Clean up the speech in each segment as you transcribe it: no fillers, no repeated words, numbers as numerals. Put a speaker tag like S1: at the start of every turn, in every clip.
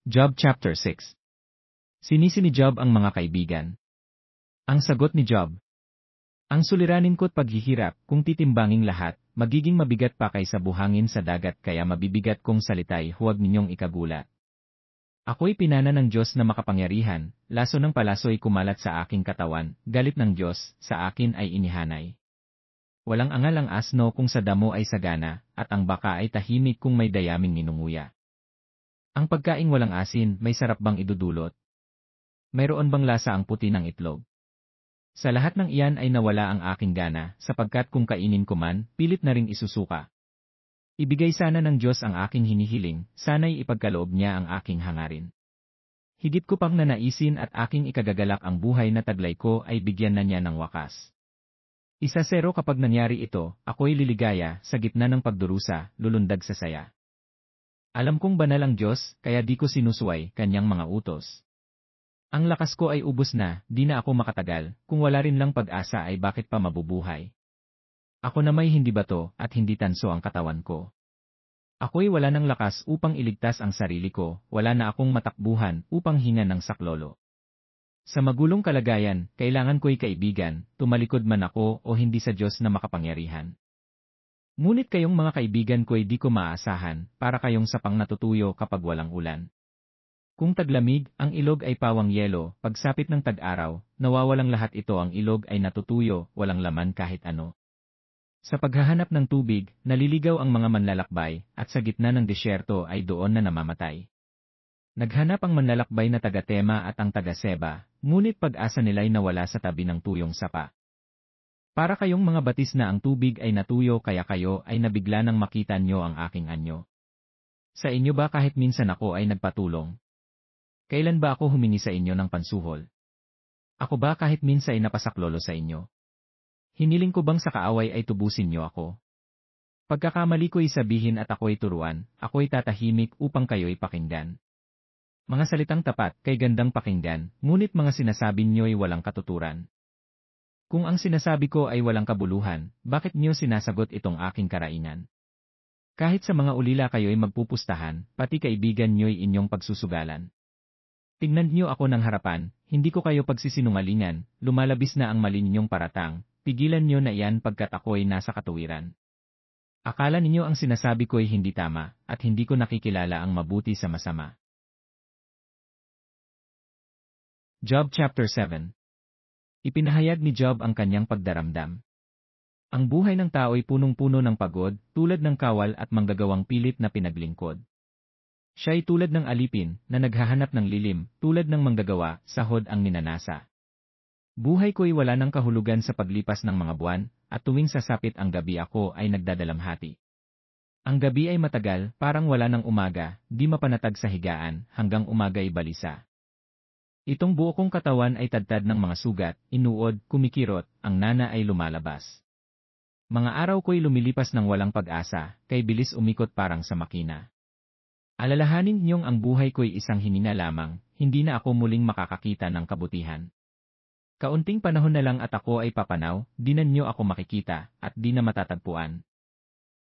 S1: Job Chapter 6. Sinisi ni Job ang mga kaibigan. Ang sagot ni Job. Ang suliranin ko't paghihirap, kung titimbanging lahat, magiging mabigat pa kaysa buhangin sa dagat kaya mabibigat kong salitay huwag ninyong ikagulat. Ako'y pinana ng Diyos na makapangyarihan, laso ng palaso'y kumalat sa aking katawan, galit ng Diyos, sa akin ay inihanay. Walang angal ang asno kung sa damo ay sagana, at ang baka ay tahimik kung may dayaming ninunguya. Ang pagkaing walang asin, may sarap bang idudulot? Mayroon bang lasa ang puti ng itlog? Sa lahat ng iyan ay nawala ang aking gana, sapagkat kung kainin ko man, pilit na ring isusuka. Ibigay sana ng Diyos ang aking hinihiling, sana'y ipagkaloob niya ang aking hangarin. Higit ko pang nanaisin at aking ikagagalak ang buhay na taglay ko ay bigyan na niya ng wakas. 1-0 kapag nangyari ito, ako'y liligaya, sa gitna ng pagdurusa, lulundag sa saya. Alam kong banal ang Diyos, kaya di ko sinusuway, kanyang mga utos. Ang lakas ko ay ubos na, di na ako makatagal, kung wala rin lang pag-asa ay bakit pa mabubuhay. Ako na may hindi bato, at hindi tanso ang katawan ko. Ako'y wala ng lakas upang iligtas ang sarili ko, wala na akong matakbuhan upang hingan ng saklolo. Sa magulong kalagayan, kailangan ko'y kaibigan, tumalikod man ako o hindi sa Diyos na makapangyarihan. Ngunit kayong mga kaibigan ko'y di ko maaasahan, para kayong sapang natutuyo kapag walang ulan. Kung taglamig, ang ilog ay pawang yelo, pagsapit ng tag-araw, nawawalang lahat ito ang ilog ay natutuyo, walang laman kahit ano. Sa paghahanap ng tubig, naliligaw ang mga manlalakbay, at sa gitna ng disyerto ay doon na namamatay. Naghanap ang manlalakbay na taga-Tema at ang taga-Seba, ngunit pag-asa nila'y nawala sa tabi ng tuyong sapa. Para kayong mga batis na ang tubig ay natuyo kaya kayo ay nabigla nang makita nyo ang aking anyo. Sa inyo ba kahit minsan ako ay nagpatulong? Kailan ba ako humingi sa inyo ng pansuhol? Ako ba kahit minsan ay napasaklolo sa inyo? Hiniling ko bang sa kaaway ay tubusin nyo ako? Pagkakamali ko'y sabihin at ako'y turuan, ako'y tatahimik upang kayo'y pakinggan. Mga salitang tapat, kay gandang pakinggan, ngunit mga sinasabi nyo'y walang katuturan. Kung ang sinasabi ko ay walang kabuluhan, bakit niyo sinasagot itong aking karainan? Kahit sa mga ulila kayo'y magpupustahan, pati kaibigan niyo'y inyong pagsusugalan. Tignan niyo ako ng harapan, hindi ko kayo pagsisinungalingan, lumalabis na ang mali ninyong paratang, pigilan niyo na iyan pagkat ako'y nasa katuwiran. Akala ninyo ang sinasabi ko'y hindi tama, at hindi ko nakikilala ang mabuti sa masama. Job Chapter 7. Ipinahayag ni Job ang kanyang pagdaramdam. Ang buhay ng tao'y punong-puno ng pagod, tulad ng kawal at manggagawang pilit na pinaglingkod. Siya'y tulad ng alipin, na naghahanap ng lilim, tulad ng manggagawa, sahod ang ninanasa. Buhay ko'y wala ng kahulugan sa paglipas ng mga buwan, at tuwing sasapit ang gabi ako ay nagdadalamhati. Ang gabi ay matagal, parang wala ng umaga, di mapanatag sa higaan, hanggang umaga'y balisa. Itong buo kong katawan ay tadtad ng mga sugat, inuod, kumikirot, ang nana ay lumalabas. Mga araw ko'y lumilipas ng walang pag-asa, kay bilis umikot parang sa makina. Alalahanin niyong ang buhay ko'y isang hinina lamang, hindi na ako muling makakakita ng kabutihan. Kaunting panahon na lang at ako ay papanaw, di na niyo ako makikita, at di na matatagpuan.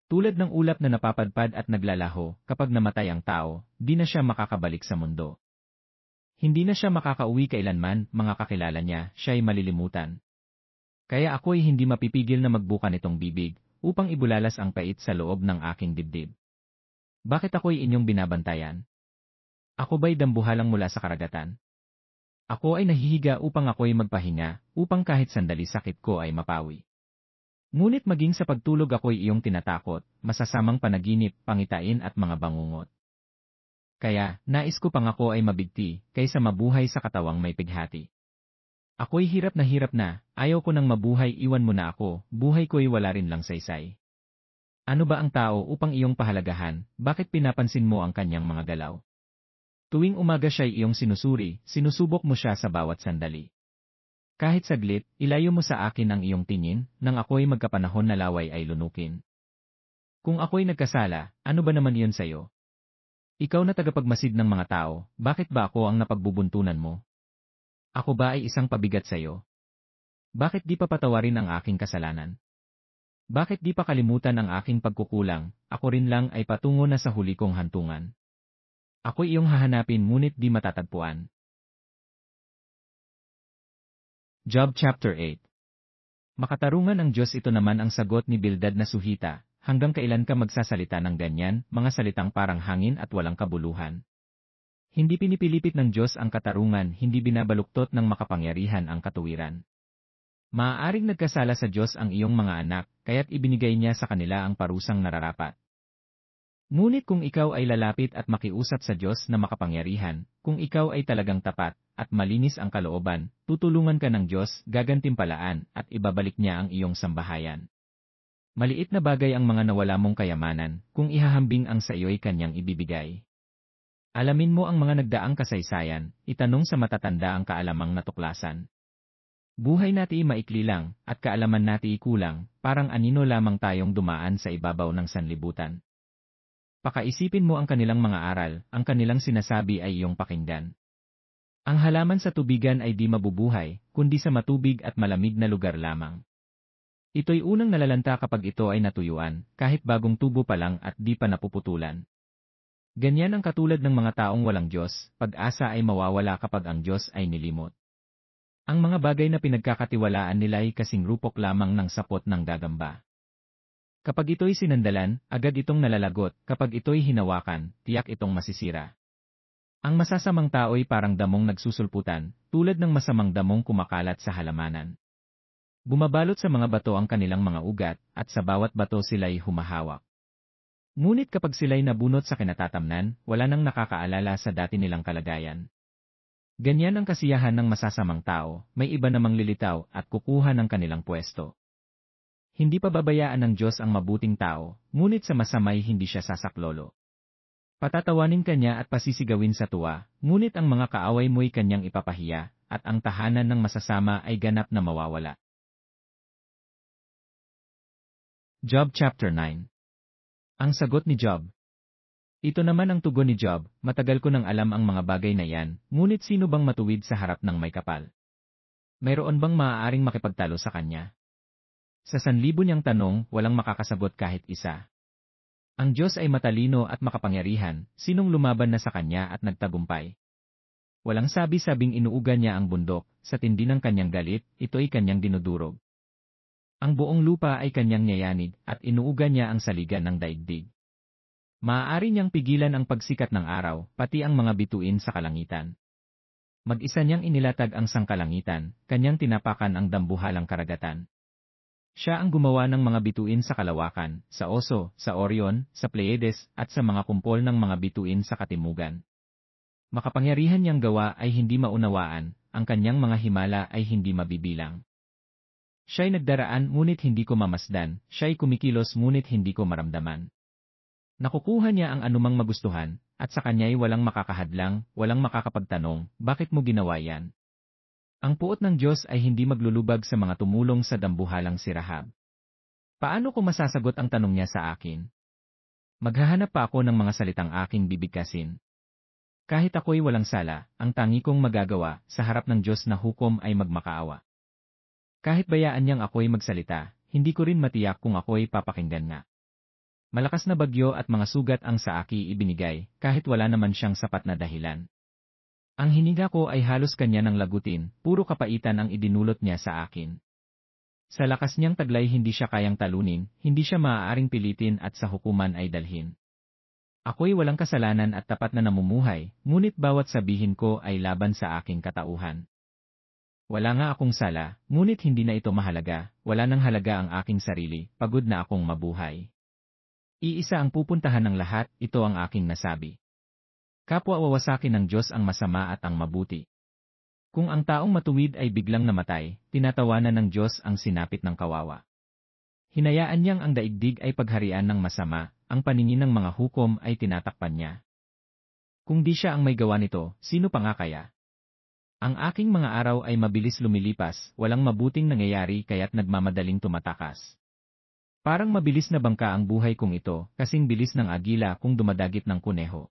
S1: Tulad ng ulap na napapadpad at naglalaho, kapag namatay ang tao, di na siya makakabalik sa mundo. Hindi na siya makakauwi kailanman, mga kakilala niya, siya'y malilimutan. Kaya ako'y hindi mapipigil na magbuka nitong bibig, upang ibulalas ang pait sa loob ng aking dibdib. Bakit ako'y inyong binabantayan? Ako ba'y dambuhalang mula sa karagatan? Ako ay nahihiga upang ako'y magpahinga, upang kahit sandali sakit ko ay mapawi. Ngunit maging sa pagtulog ako'y iyong tinatakot, masasamang panaginip, pangitain at mga bangungot. Kaya, nais ko pang ako ay mabigti, kaysa mabuhay sa katawang may pighati. Ako'y hirap na, ayaw ko nang mabuhay iwan mo na ako, buhay ko'y wala rin lang saysay. Ano ba ang tao upang iyong pahalagahan, bakit pinapansin mo ang kanyang mga galaw? Tuwing umaga siya'y iyong sinusuri, sinusubok mo siya sa bawat sandali. Kahit saglit, ilayo mo sa akin ang iyong tingin, nang ako'y magkapanahon na laway ay lunukin. Kung ako'y nagkasala, ano ba naman iyon sa'yo? Ikaw na tagapagmasid ng mga tao, bakit ba ako ang napagbubuntunan mo? Ako ba ay isang pabigat sa'yo? Bakit di pa patawarin ang aking kasalanan? Bakit di pa kalimutan ang aking pagkukulang, ako rin lang ay patungo na sa huli kong hantungan? Ako'y iyong hahanapin ngunit di matatagpuan. Job chapter 8. Makatarungan ang Diyos, ito naman ang sagot ni Bildad na Suhita, hanggang kailan ka magsasalita ng ganyan, mga salitang parang hangin at walang kabuluhan. Hindi pinipilipit ng Diyos ang katarungan, hindi binabaluktot ng makapangyarihan ang katuwiran. Maaaring nagkasala sa Diyos ang iyong mga anak, kaya't ibinigay niya sa kanila ang parusang nararapat. Ngunit kung ikaw ay lalapit at makiusap sa Diyos na makapangyarihan, kung ikaw ay talagang tapat, at malinis ang kalooban, tutulungan ka ng Diyos, gagantimpalaan, at ibabalik niya ang iyong sambahayan. Maliit na bagay ang mga nawala mong kayamanan, kung ihahambing ang sa iyo'y kanyang ibibigay. Alamin mo ang mga nagdaang kasaysayan, itanong sa matatanda ang kaalamang natuklasan. Buhay natin maikli lang, at kaalaman natin kulang, parang anino lamang tayong dumaan sa ibabaw ng sanlibutan. Pakaisipin mo ang kanilang mga aral, ang kanilang sinasabi ay iyong pakinggan. Ang halaman sa tubigan ay di mabubuhay, kundi sa matubig at malamig na lugar lamang. Ito'y unang nalalanta kapag ito ay natuyuan, kahit bagong tubo pa lang at di pa napuputulan. Ganyan ang katulad ng mga taong walang Diyos, pag-asa ay mawawala kapag ang Diyos ay nilimot. Ang mga bagay na pinagkakatiwalaan nila ay kasing rupok lamang ng sapot ng gagamba. Kapag ito'y sinandalan, agad itong nalalagot, kapag ito'y hinawakan, tiyak itong masisira. Ang masasamang tao'y parang damong nagsusulputan, tulad ng masamang damong kumakalat sa halamanan. Bumabalot sa mga bato ang kanilang mga ugat, at sa bawat bato sila'y humahawak. Ngunit kapag sila'y nabunot sa kinatatamnan, wala nang nakakaalala sa dati nilang kalagayan. Ganyan ang kasiyahan ng masasamang tao, may iba namang lilitaw at kukuha ng kanilang pwesto. Hindi pa babayaan ng Diyos ang mabuting tao, ngunit sa masamay hindi siya sasaklolo. Patatawanin kanya at pasisigawin sa tuwa, ngunit ang mga kaaway mo'y kanyang ipapahiya, at ang tahanan ng masasama ay ganap na mawawala. Job chapter 9. Ang sagot ni Job. Ito naman ang tugon ni Job, matagal ko nang alam ang mga bagay na yan, ngunit sino bang matuwid sa harap ng may kapal? Mayroon bang maaaring makipagtalo sa kanya? Sa 1,000 niyang tanong, walang makakasagot kahit isa. Ang Diyos ay matalino at makapangyarihan, sinong lumaban na sa kanya at nagtagumpay? Walang sabi-sabing inuuga niya ang bundok, sa tindi ng kanyang galit, ito'y kanyang dinudurog. Ang buong lupa ay kanyang niyayanig, at inuuga niya ang saligan ng daigdig. Maaari niyang pigilan ang pagsikat ng araw, pati ang mga bituin sa kalangitan. Mag-isa niyang inilatag ang sangkalangitan, kanyang tinapakan ang dambuhalang karagatan. Siya ang gumawa ng mga bituin sa kalawakan, sa Oso, sa Orion, sa Pleiades, at sa mga kumpol ng mga bituin sa katimugan. Makapangyarihan niyang gawa ay hindi maunawaan, ang kanyang mga himala ay hindi mabibilang. Siya'y nagdaraan ngunit hindi ko mamasdan, siya'y kumikilos ngunit hindi ko maramdaman. Nakukuha niya ang anumang magustuhan, at sa kanya'y walang makakahadlang, walang makakapagtanong, bakit mo ginawa yan? Ang puot ng Diyos ay hindi maglulubag sa mga tumulong sa dambuhalang si Rahab. Paano ko masasagot ang tanong niya sa akin? Maghahanap pa ako ng mga salitang aking bibigkasin. Kahit ako'y walang sala, ang tangi kong magagawa sa harap ng Diyos na hukom ay magmakaawa. Kahit bayaan niyang ako'y magsalita, hindi ko rin matiyak kung ako'y papakinggan nga. Malakas na bagyo at mga sugat ang sa aki ibinigay, kahit wala naman siyang sapat na dahilan. Ang hininga ko ay halos kanya ng lagutin, puro kapaitan ang idinulot niya sa akin. Sa lakas niyang taglay hindi siya kayang talunin, hindi siya maaaring pilitin at sa hukuman ay dalhin. Ako'y walang kasalanan at tapat na namumuhay, ngunit bawat sabihin ko ay laban sa aking katauhan. Wala nga akong sala, ngunit hindi na ito mahalaga, wala nang halaga ang aking sarili, pagod na akong mabuhay. Iisa ang pupuntahan ng lahat, ito ang aking nasabi. Kapwa wawasakin ng Diyos ang masama at ang mabuti. Kung ang taong matuwid ay biglang namatay, tinatawanan ng Diyos ang sinapit ng kawawa. Hinayaan niyang ang daigdig ay pagharian ng masama, ang paningin ng mga hukom ay tinatakpan niya. Kung di siya ang may gawa nito, sino pa nga kaya? Ang aking mga araw ay mabilis lumilipas, walang mabuting nangyayari kaya't nagmamadaling tumatakas. Parang mabilis na bangka ang buhay kong ito, kasing bilis ng agila kung dumadagit ng kuneho.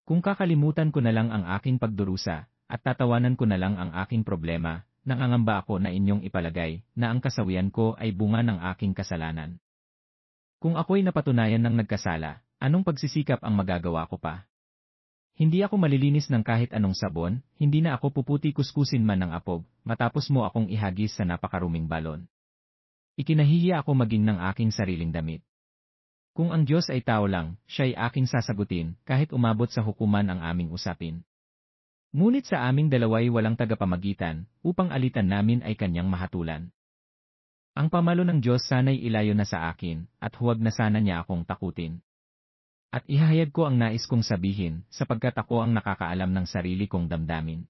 S1: Kung kakalimutan ko na lang ang aking pagdurusa, at tatawanan ko na lang ang aking problema, nangangamba ako na inyong ipalagay, na ang kasawian ko ay bunga ng aking kasalanan. Kung ako'y napatunayan ng nagkasala, anong pagsisikap ang magagawa ko pa? Hindi ako malilinis ng kahit anong sabon, hindi na ako puputi kuskusin man ng apog, matapos mo akong ihagis sa napakaruming balon. Ikinahihiya ako maging ng aking sariling damit. Kung ang Diyos ay tao lang, siya'y aking sasagutin, kahit umabot sa hukuman ang aming usapin. Ngunit sa aming dalawa'y walang tagapamagitan, upang alitan namin ay kanyang mahatulan. Ang pamalo ng Diyos sana'y ilayo na sa akin, at huwag na sana niya akong takutin. At ihahayag ko ang nais kong sabihin, sapagkat ako ang nakakaalam ng sarili kong damdamin.